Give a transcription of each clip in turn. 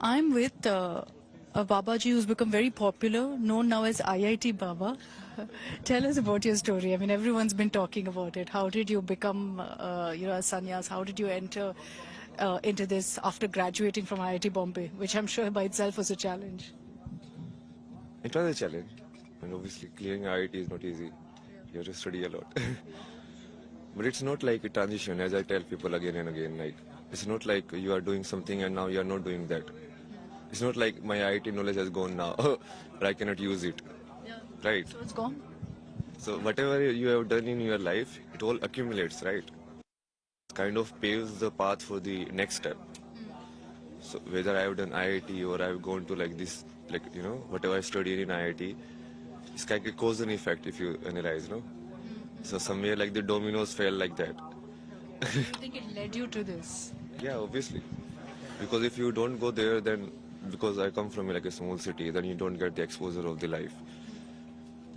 I'm with a Babaji who's become very popular, known now as IIT Baba. Tell us about your story. I mean, everyone's been talking about it. How did you become, a sannyas? How did you enter into this after graduating from IIT Bombay, which I'm sure by itself was a challenge? It was a challenge, and obviously clearing IIT is not easy. You have to study a lot. But it's not like a transition, as I tell people again and again. Like, it's not like you are doing something and now you are not doing that. It's not like my IIT knowledge has gone now, but I cannot use it. Yeah. Right? So it's gone? So whatever you have done in your life, it all accumulates, right? It kind of paves the path for the next step. So whether I have done IIT or I have gone to like this, whatever I studied in IIT, it's like a cause and effect if you analyze, no? So somewhere like the dominoes fell like that. I think it led you to this. Yeah, obviously. Because if you don't go there, then because I come from like a small city, then you don't get the exposure of the life.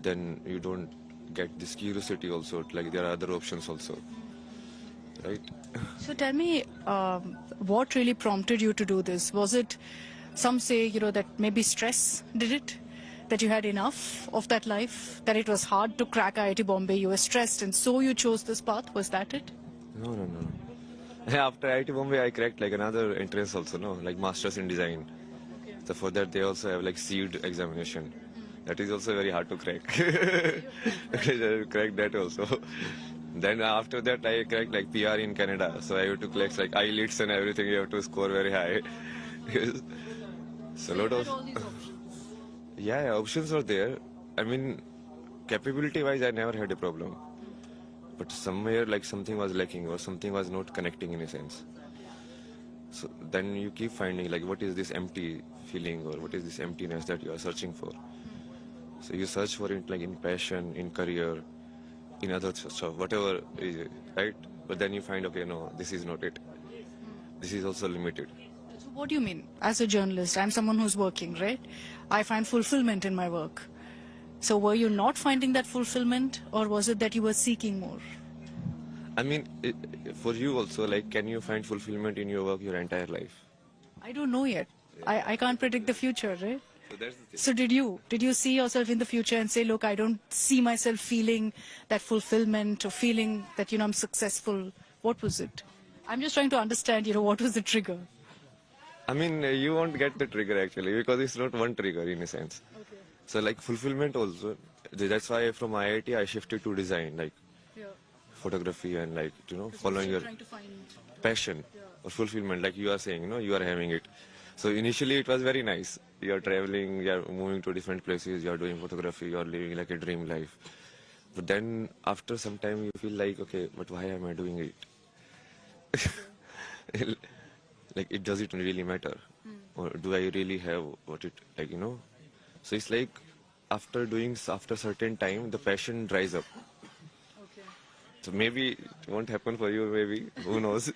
Then you don't get this curiosity also. Like there are other options also, right? So tell me, what really prompted you to do this? Was it, some say, that maybe stress did it? That you had enough of that life? That it was hard to crack IIT Bombay, you were stressed and so you chose this path? Was that it? No, no, no. After IIT Bombay, I cracked like another entrance also, no? Like Masters in Design. Okay. So for that, they also have like seed examination. That is also very hard to crack. I cracked that also. Then after that, I cracked like PR in Canada. So I have to collect like IELTS and everything. You have to score very high. So a lot of all these options. yeah, options are there. I mean, capability-wise, I never had a problem. But somewhere like something was lacking or something was not connecting in a sense. So then you keep finding like what is this empty feeling or what is this emptiness that you are searching for. So you search for it like in passion, in career, in other stuff, whatever is it, right? But then you find, okay, no, this is not it. This is also limited. So what do you mean? As a journalist, I'm someone who's working, right? I find fulfillment in my work. So were you not finding that fulfillment, or was it that you were seeking more? I mean, for you also, like, can you find fulfillment in your work your entire life? I don't know yet. I can't predict the future, right? So that's the thing. So did you see yourself in the future and say, look, I don't see myself feeling that fulfillment or feeling that, I'm successful? What was it? I'm just trying to understand, what was the trigger? I mean, you won't get the trigger actually because it's not one trigger in a sense. Okay. So like fulfillment also, that's why from IIT I shifted to design, like Yeah. photography and like, following your Trying to find. passion or fulfillment, like you are saying, you are having it. So initially it was very nice. You are traveling, you are moving to different places, you are doing photography, you are living like a dream life. But then after some time you feel like, okay, but why am I doing it? Like, it does it really matter? Or do I really have what it, So it's like after certain time, the passion dries up. Okay. So maybe it won't happen for you, maybe, who knows?